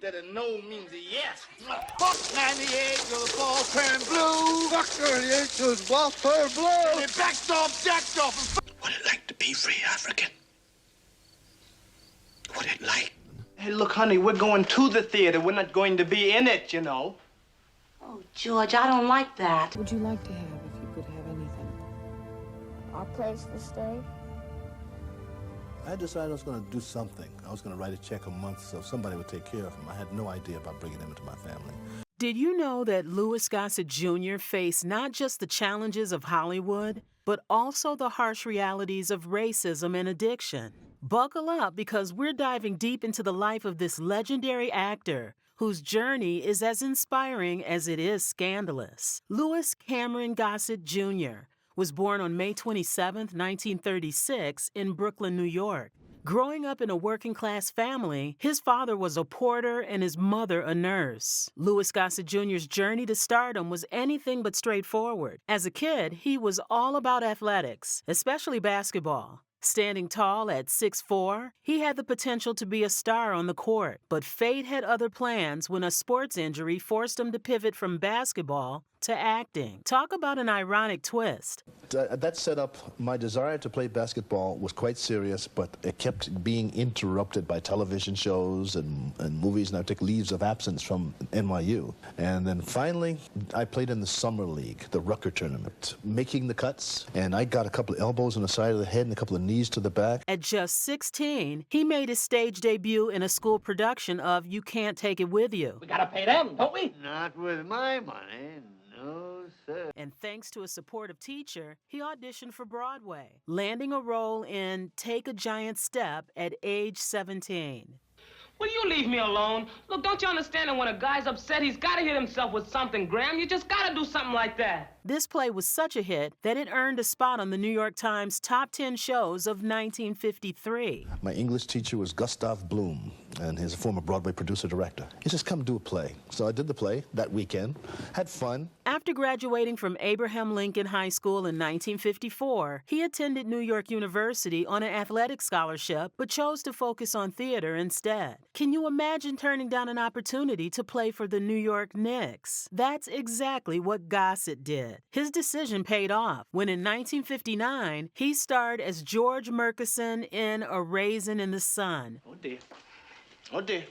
that a no means a yes. Fuck 98 till the ball turned blue. Fuck 98 till the ball turned blue. And it backed off, jacked off. What it like to be free African? What it like? Hey, look, honey, we're going to the theater. We're not going to be in it, you know. Oh, George, I don't like that. What would you like to have if you could have anything? Our place to stay. I decided I was going to do something. I was going to write a check a month so somebody would take care of him. I had no idea about bringing him into my family. Did you know that Louis Gossett Jr. faced not just the challenges of Hollywood, but also the harsh realities of racism and addiction? Buckle up, because we're diving deep into the life of this legendary actor whose journey is as inspiring as it is scandalous. Louis Cameron Gossett Jr. was born on May 27, 1936, in Brooklyn, New York. Growing up in a working-class family, his father was a porter and his mother a nurse. Louis Gossett Jr.'s journey to stardom was anything but straightforward. As a kid, he was all about athletics, especially basketball. Standing tall at 6'4", he had the potential to be a star on the court, but fate had other plans when a sports injury forced him to pivot from basketball to acting. Talk about an ironic twist. That set up, my desire to play basketball was quite serious, but it kept being interrupted by television shows and movies, and I took leaves of absence from NYU. And then finally, I played in the summer league, the Rucker tournament, making the cuts, and I got a couple of elbows on the side of the head and a couple of knees to the back. At just 16, he made his stage debut in a school production of You Can't Take It With You. We gotta pay them, don't we? Not with my money. No, sir. And thanks to a supportive teacher, he auditioned for Broadway, landing a role in Take a Giant Step at age 17. Will you leave me alone? Look, don't you understand that when a guy's upset, he's got to hit himself with something, Graham? You just got to do something like that. This play was such a hit that it earned a spot on the New York Times top 10 shows of 1953. My English teacher was Gustav Bloom, and he's a former Broadway producer-director. He says, come do a play. So I did the play that weekend, had fun. After graduating from Abraham Lincoln High School in 1954, he attended New York University on an athletic scholarship, but chose to focus on theater instead. Can you imagine turning down an opportunity to play for the New York Knicks? That's exactly what Gossett did. His decision paid off when in 1959, he starred as George Murkison in A Raisin in the Sun. Oh, dear. Oh, dear.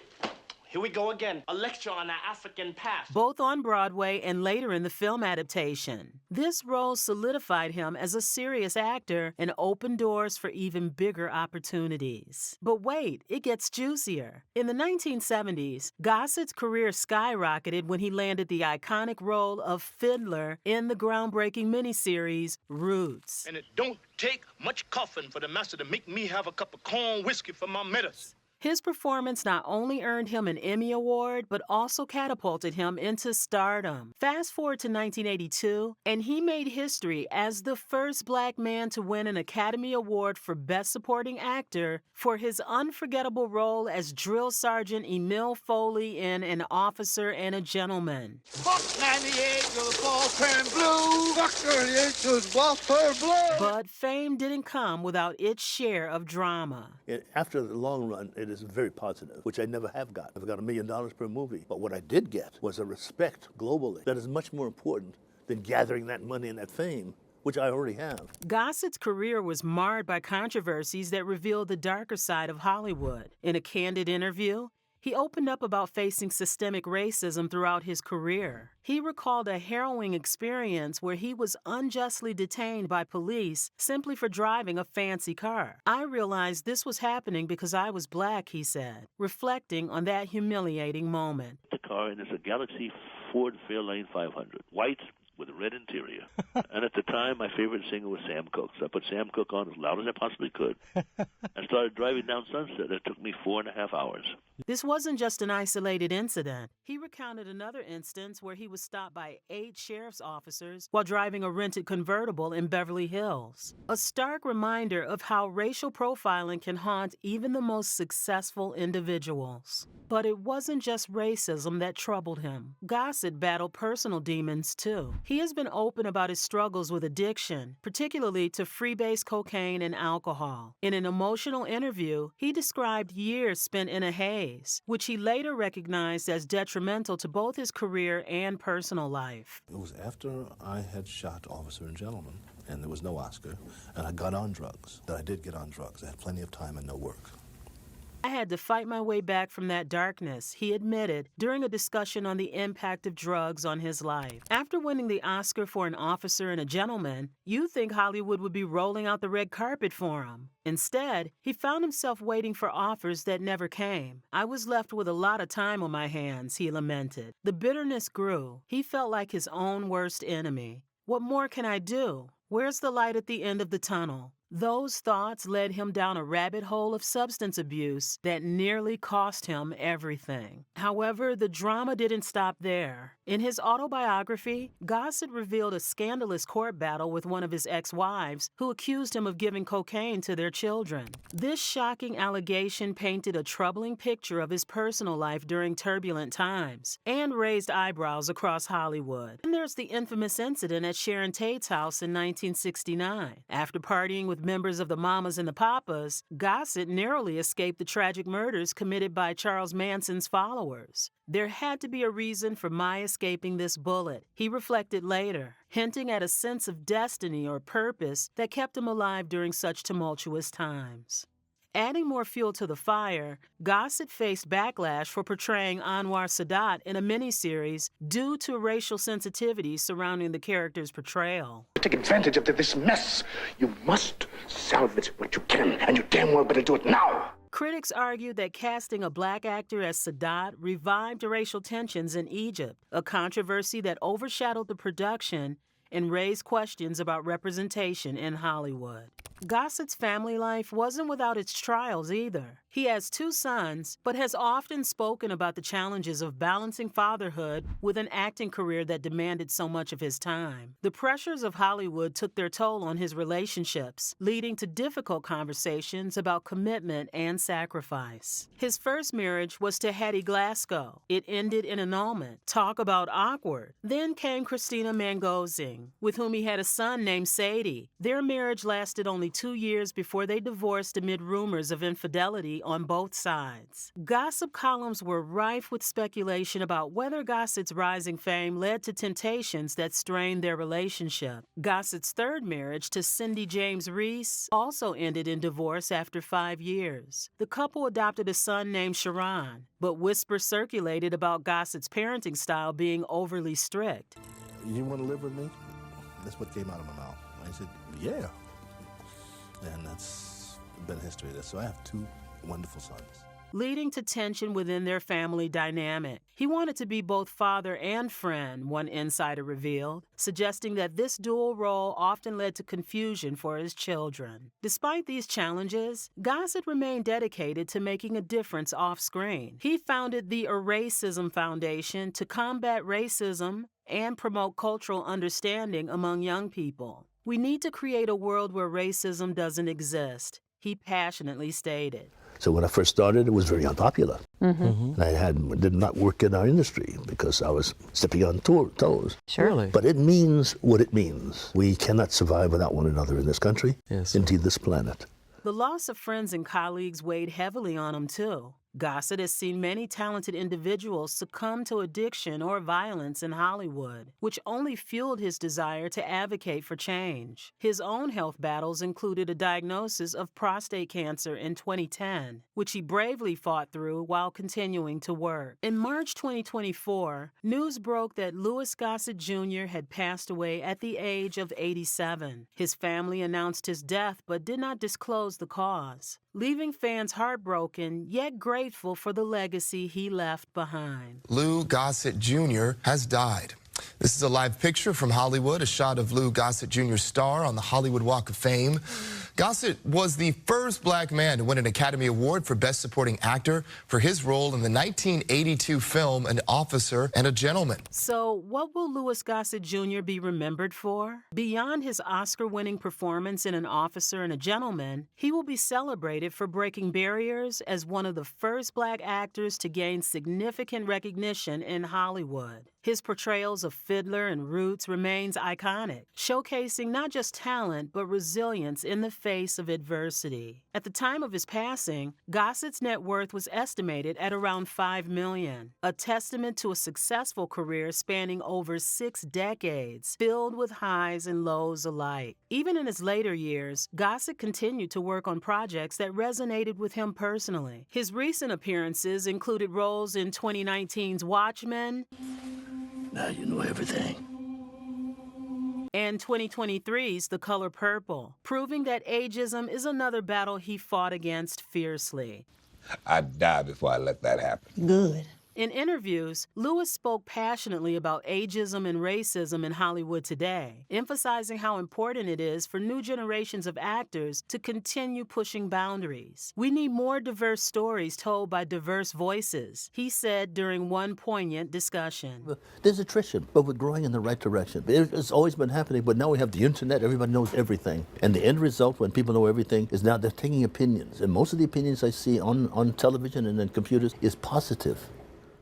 Here we go again. A lecture on our African past. Both on Broadway and later in the film adaptation. This role solidified him as a serious actor and opened doors for even bigger opportunities. But wait, it gets juicier. In the 1970s, Gossett's career skyrocketed when he landed the iconic role of Fiddler in the groundbreaking miniseries Roots. And it don't take much coughing for the master to make me have a cup of corn whiskey for my medicine. His performance not only earned him an Emmy Award, but also catapulted him into stardom. Fast forward to 1982, and he made history as the first black man to win an Academy Award for Best Supporting Actor for his unforgettable role as Drill Sergeant Emil Foley in An Officer and a Gentleman. Fuck 98 till the ball turned blue. Fuck 98 till the ball turned blue. But fame didn't come without its share of drama. After the long run, it is very positive, which I never have got. I've got $1 million per movie. But what I did get was a respect globally that is much more important than gathering that money and that fame, which I already have. Gossett's career was marred by controversies that revealed the darker side of Hollywood. In a candid interview, he opened up about facing systemic racism throughout his career. He recalled a harrowing experience where he was unjustly detained by police simply for driving a fancy car. I realized this was happening because I was black, he said, reflecting on that humiliating moment. The car, and it's a Galaxy Ford Fairlane 500, white with a red interior. And at the time, my favorite singer was Sam Cooke. So I put Sam Cooke on as loud as I possibly could and started driving down Sunset. It took me 4.5 hours. This wasn't just an isolated incident. He recounted another instance where he was stopped by 8 sheriff's officers while driving a rented convertible in Beverly Hills. A stark reminder of how racial profiling can haunt even the most successful individuals. But it wasn't just racism that troubled him. Gossett battled personal demons, too. He has been open about his struggles with addiction, particularly to freebase cocaine and alcohol. In an emotional interview, he described years spent in a haze ways, which he later recognized as detrimental to both his career and personal life. It was after I had shot Officer and Gentleman, and there was no Oscar, and I got on drugs, that I did get on drugs. I had plenty of time and no work. I had to fight my way back from that darkness, he admitted during a discussion on the impact of drugs on his life. After winning the Oscar for An Officer and a Gentleman, you'd think Hollywood would be rolling out the red carpet for him. Instead, he found himself waiting for offers that never came. I was left with a lot of time on my hands, he lamented. The bitterness grew. He felt like his own worst enemy. What more can I do? Where's the light at the end of the tunnel? Those thoughts led him down a rabbit hole of substance abuse that nearly cost him everything. However, the drama didn't stop there. In his autobiography, Gossett revealed a scandalous court battle with one of his ex-wives who accused him of giving cocaine to their children. This shocking allegation painted a troubling picture of his personal life during turbulent times and raised eyebrows across Hollywood. And there's the infamous incident at Sharon Tate's house in 1969. After partying with members of the Mamas and the Papas, Gossett narrowly escaped the tragic murders committed by Charles Manson's followers. There had to be a reason for my escaping this bullet, he reflected later, hinting at a sense of destiny or purpose that kept him alive during such tumultuous times. Adding more fuel to the fire, Gossett faced backlash for portraying Anwar Sadat in a miniseries due to racial sensitivities surrounding the character's portrayal. Take advantage of this mess. You must salvage what you can, and you damn well better do it now. Critics argued that casting a black actor as Sadat revived racial tensions in Egypt, a controversy that overshadowed the production and raised questions about representation in Hollywood. Gossett's family life wasn't without its trials either. He has 2 sons, but has often spoken about the challenges of balancing fatherhood with an acting career that demanded so much of his time. The pressures of Hollywood took their toll on his relationships, leading to difficult conversations about commitment and sacrifice. His first marriage was to Hattie Glasgow. It ended in annulment. Talk about awkward. Then came Christina Mangozing, with whom he had a son named Sadie. Their marriage lasted only 2 years before they divorced amid rumors of infidelity on both sides. Gossip columns were rife with speculation about whether Gossett's rising fame led to temptations that strained their relationship. Gossett's third marriage to Cindy James Reese also ended in divorce after 5 years. The couple adopted a son named Sharon, but whispers circulated about Gossett's parenting style being overly strict. You want to live with me? That's what came out of my mouth. I said, yeah. And that's been history of this. So I have 2 wonderful sons. Leading to tension within their family dynamic. He wanted to be both father and friend, one insider revealed, suggesting that this dual role often led to confusion for his children. Despite these challenges, Gossett remained dedicated to making a difference off-screen. He founded the Eracism Foundation to combat racism and promote cultural understanding among young people. We need to create a world where racism doesn't exist, he passionately stated. So when I first started, it was very unpopular. And I did not work in our industry because I was stepping on toes. Surely. But it means what it means. We cannot survive without one another in this country, Yes. indeed this planet. The loss of friends and colleagues weighed heavily on him, too. Gossett has seen many talented individuals succumb to addiction or violence in Hollywood, which only fueled his desire to advocate for change. His own health battles included a diagnosis of prostate cancer in 2010, which he bravely fought through while continuing to work. In March 2024, news broke that Louis Gossett Jr. had passed away at the age of 87. His family announced his death but did not disclose the cause, leaving fans heartbroken yet grateful for the legacy he left behind. Lou Gossett Jr. has died. This is a live picture from Hollywood, a shot of Lou Gossett Jr.'s star on the Hollywood Walk of Fame. Gossett was the first black man to win an Academy Award for Best Supporting Actor for his role in the 1982 film An Officer and a Gentleman. So, what will Louis Gossett Jr. be remembered for? Beyond his Oscar-winning performance in An Officer and a Gentleman, he will be celebrated for breaking barriers as one of the first black actors to gain significant recognition in Hollywood. His portrayals of Fiddler and Roots remains iconic, showcasing not just talent but resilience in the face of adversity. At the time of his passing, Gossett's net worth was estimated at around $5 million, a testament to a successful career spanning over 6 decades, filled with highs and lows alike. Even in his later years, Gossett continued to work on projects that resonated with him personally. His recent appearances included roles in 2019's Watchmen, Now you know everything. and 2023's The Color Purple, proving that ageism is another battle he fought against fiercely. I'd die before I let that happen. Good. In interviews, Lewis spoke passionately about ageism and racism in Hollywood today, emphasizing how important it is for new generations of actors to continue pushing boundaries. We need more diverse stories told by diverse voices, he said during one poignant discussion. There's attrition, but we're growing in the right direction. It's always been happening, but now we have the internet, everybody knows everything. And the end result, when people know everything, is now they're taking opinions. And most of the opinions I see on television and on computers is positive.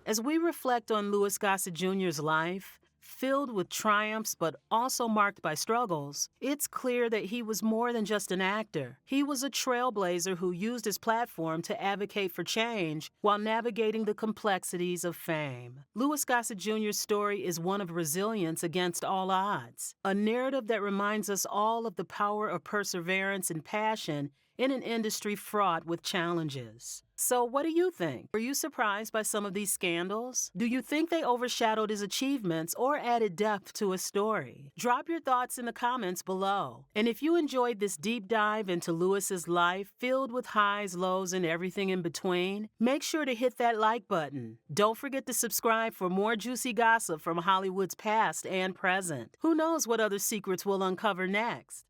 As we reflect on Louis Gossett Jr.'s life, filled with triumphs but also marked by struggles, it's clear that he was more than just an actor. He was a trailblazer who used his platform to advocate for change while navigating the complexities of fame. Louis Gossett Jr.'s story is one of resilience against all odds, a narrative that reminds us all of the power of perseverance and passion in an industry fraught with challenges. So what do you think? Were you surprised by some of these scandals? Do you think they overshadowed his achievements or added depth to his story? Drop your thoughts in the comments below. And if you enjoyed this deep dive into Louis's life, filled with highs, lows, and everything in between, make sure to hit that like button. Don't forget to subscribe for more juicy gossip from Hollywood's past and present. Who knows what other secrets we'll uncover next?